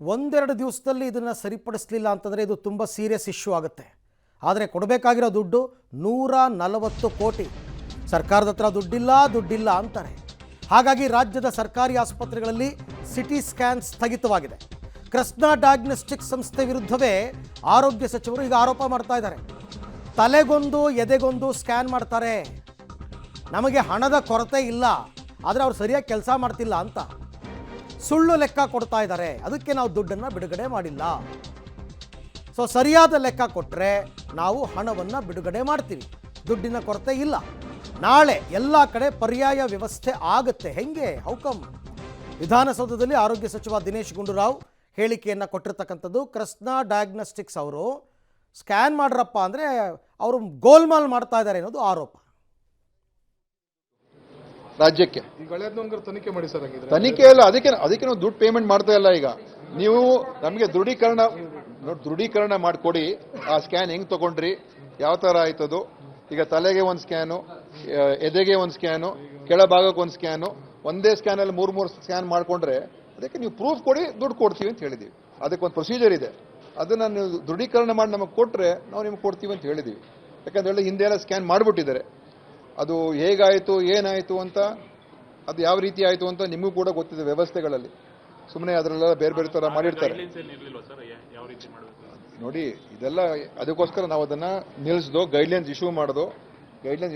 ಒಂದೆರಡು ದಿವಸದಲ್ಲಿ ಇದನ್ನು ಸರಿಪಡಿಸಲಿಲ್ಲ ಅಂತಂದರೆ ಇದು ತುಂಬ ಸೀರಿಯಸ್ ಇಶ್ಯೂ ಆಗುತ್ತೆ. ಆದರೆ ಕೊಡಬೇಕಾಗಿರೋ ದುಡ್ಡು 140 ಕೋಟಿ. ಸರ್ಕಾರದ ಹತ್ರ ದುಡ್ಡಿಲ್ಲ ಅಂತಾರೆ. ಹಾಗಾಗಿ ರಾಜ್ಯದ ಸರ್ಕಾರಿ ಆಸ್ಪತ್ರೆಗಳಲ್ಲಿ ಸಿಟಿ ಸ್ಕ್ಯಾನ್ ಸ್ಥಗಿತವಾಗಿದೆ. ಕೃಷ್ಣ ಡಯಾಗ್ನೋಸ್ಟಿಕ್ಸ್ ಸಂಸ್ಥೆ ವಿರುದ್ಧವೇ ಆರೋಗ್ಯ ಸಚಿವರು ಈಗ ಆರೋಪ ಮಾಡ್ತಾ ಇದ್ದಾರೆ. ತಲೆಗೊಂದು ಎದೆಗೊಂದು ಸ್ಕ್ಯಾನ್ ಮಾಡ್ತಾರೆ, ನಮಗೆ ಹಣದ ಕೊರತೆ ಇಲ್ಲ, ಆದರೆ ಅವ್ರು ಸರಿಯಾಗಿ ಕೆಲಸ ಮಾಡ್ತಿಲ್ಲ ಅಂತ ಸುಳ್ಳು ಲೆಕ್ಕ ಕೊಡ್ತಾ ಇದ್ದಾರೆ. ಅದಕ್ಕೆ ನಾವು ದುಡ್ಡನ್ನು ಬಿಡುಗಡೆ ಮಾಡಿಲ್ಲ. ಸೊ ಸರಿಯಾದ ಲೆಕ್ಕ ಕೊಟ್ಟರೆ ನಾವು ಹಣವನ್ನು ಬಿಡುಗಡೆ ಮಾಡ್ತೀವಿ, ದುಡ್ಡಿನ ಕೊರತೆ ಇಲ್ಲ. ನಾಳೆ ಎಲ್ಲ ಕಡೆ ಪರ್ಯಾಯ ವ್ಯವಸ್ಥೆ ಆಗುತ್ತೆ. ಹೆಂಗೆ ಹೌಕಮ್? ವಿಧಾನಸೌಧದಲ್ಲಿ ಆರೋಗ್ಯ ಸಚಿವ ದಿನೇಶ್ ಗುಂಡೂರಾವ್ ಹೇಳಿಕೆಯನ್ನು ಕೊಟ್ಟಿರ್ತಕ್ಕಂಥದ್ದು. ಕೃಷ್ಣ ಡಯಾಗ್ನೋಸ್ಟಿಕ್ಸ್ ಅವರು ಸ್ಕ್ಯಾನ್ ಮಾಡ್ರಪ್ಪ ಅಂದರೆ ಅವರು ಗೋಲ್ಮಾಲ್ ಮಾಡ್ತಾ ಇದ್ದಾರೆ ಅನ್ನೋದು ಆರೋಪ. ರಾಜ್ಯಕ್ಕೆ ತನಿಖೆ ಮಾಡಿ ಸರ್. ತನಿಖೆ ಅಲ್ಲ, ಅದಕ್ಕೆ ನಾವು ದುಡ್ಡು ಪೇಮೆಂಟ್ ಮಾಡ್ತಾ ಇಲ್ಲ. ಈಗ ನೀವು ನಮಗೆ ದೃಢೀಕರಣ ಮಾಡಿಕೊಡಿ, ಆ ಸ್ಕ್ಯಾನ್ ಹೆಂಗ್ ತಗೊಂಡ್ರಿ, ಯಾವ ಥರ ಆಯ್ತದು. ಈಗ ತಲೆಗೆ ಒಂದು ಸ್ಕ್ಯಾನು, ಎದೆಗೆ ಒಂದು ಸ್ಕ್ಯಾನು, ಕೆಳಭಾಗಕ್ಕೆ ಒಂದು ಸ್ಕ್ಯಾನು, ಒಂದೇ ಸ್ಕ್ಯಾನಲ್ಲಿ ಮೂರು ಸ್ಕ್ಯಾನ್ ಮಾಡಿಕೊಂಡ್ರೆ ಅದಕ್ಕೆ ನೀವು ಪ್ರೂಫ್ ಕೊಡಿ, ದುಡ್ಡು ಕೊಡ್ತೀವಿ ಅಂತ ಹೇಳಿದ್ದೀವಿ. ಅದಕ್ಕೊಂದು ಪ್ರೊಸೀಜರ್ ಇದೆ. ಅದನ್ನು ನೀವು ದೃಢೀಕರಣ ಮಾಡಿ ನಮಗೆ ಕೊಟ್ಟರೆ ನಾವು ನಿಮ್ಗೆ ಕೊಡ್ತೀವಿ ಅಂತ ಹೇಳಿದ್ದೀವಿ. ಯಾಕಂದ್ರೆ ಹಿಂದೆ ಎಲ್ಲ ಸ್ಕ್ಯಾನ್ ಮಾಡಿಬಿಟ್ಟಿದ್ದಾರೆ. ಅದು ಹೇಗಾಯಿತು ಏನಾಯಿತು ಅಂತ, ಅದು ಯಾವ ರೀತಿ ಆಯಿತು ಅಂತ ನಿಮಗೂ ಕೂಡ ಗೊತ್ತಿದೆ. ವ್ಯವಸ್ಥೆಗಳಲ್ಲಿ ಸುಮ್ಮನೆ ಅದರಲ್ಲೆಲ್ಲ ಬೇರೆ ಥರ ಮಾಡಿರ್ತಾರೆ ನೋಡಿ. ಇದೆಲ್ಲ ಅದಕ್ಕೋಸ್ಕರ ನಾವು ಅದನ್ನು ನಿಲ್ಲಿಸ್ದೋ, ಗೈಡ್ಲೈನ್ಸ್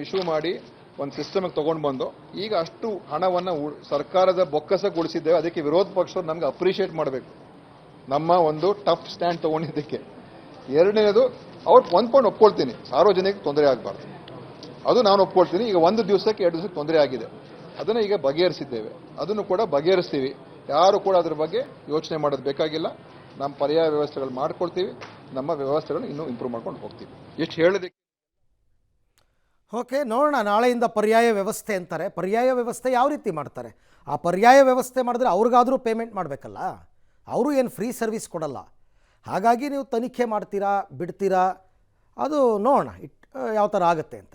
ಇಶ್ಯೂ ಮಾಡಿ ಒಂದು ಸಿಸ್ಟಮಿಗೆ ತೊಗೊಂಡು ಬಂದು ಈಗ ಅಷ್ಟು ಹಣವನ್ನು ಸರ್ಕಾರದ ಬೊಕ್ಕಸಕ್ಕೆ ಉಳಿಸಿದ್ದೇವೆ. ಅದಕ್ಕೆ ವಿರೋಧ ಪಕ್ಷರು ನಮ್ಗೆ ಅಪ್ರಿಷಿಯೇಟ್ ಮಾಡಬೇಕು, ನಮ್ಮ ಒಂದು ಟಫ್ ಸ್ಟ್ಯಾಂಡ್ ತೊಗೊಂಡಿದ್ದಕ್ಕೆ. ಎರಡನೇದು ಒಂದು ಪಾಯಿಂಟ್ ಒಪ್ಕೊಳ್ತೀನಿ, ಸಾರ್ವಜನಿಕ ತೊಂದರೆ ಆಗಬಾರ್ದು, ಅದು ನಾನು ಒಪ್ಕೊಳ್ತೀನಿ. ಈಗ 1 ದಿವಸಕ್ಕೆ 2 ದಿವಸಕ್ಕೆ ತೊಂದರೆ ಆಗಿದೆ, ಅದನ್ನು ಈಗ ಬಗೆಹರಿಸಿದ್ದೇವೆ, ಅದನ್ನು ಕೂಡ ಬಗೆಹರಿಸ್ತೀವಿ. ಯಾರು ಕೂಡ ಅದ್ರ ಬಗ್ಗೆ ಯೋಚನೆ ಮಾಡೋದು ಬೇಕಾಗಿಲ್ಲ. ನಮ್ಮ ಪರ್ಯಾಯ ವ್ಯವಸ್ಥೆಗಳು ಮಾಡ್ಕೊಳ್ತೀವಿ, ನಮ್ಮ ವ್ಯವಸ್ಥೆಗಳು ಇನ್ನೂ ಇಂಪ್ರೂವ್ ಮಾಡ್ಕೊಂಡು ಹೋಗ್ತೀವಿ. ಎಷ್ಟು ಹೇಳೋದಕ್ಕೆ ಓಕೆ, ನೋಡೋಣ. ನಾಳೆಯಿಂದ ಪರ್ಯಾಯ ವ್ಯವಸ್ಥೆ ಅಂತಾರೆ. ಪರ್ಯಾಯ ವ್ಯವಸ್ಥೆ ಯಾವ ರೀತಿ ಮಾಡ್ತಾರೆ? ಆ ಪರ್ಯಾಯ ವ್ಯವಸ್ಥೆ ಮಾಡಿದ್ರೆ ಅವ್ರಿಗಾದರೂ ಪೇಮೆಂಟ್ ಮಾಡಬೇಕಲ್ಲ, ಅವರು ಏನು ಫ್ರೀ ಸರ್ವಿಸ್ ಕೊಡಲ್ಲ. ಹಾಗಾಗಿ ನೀವು ತನಿಖೆ ಮಾಡ್ತೀರಾ ಬಿಡ್ತೀರಾ, ಅದು ನೋಡೋಣ ಯಾವ ಥರ ಆಗುತ್ತೆ ಅಂತ.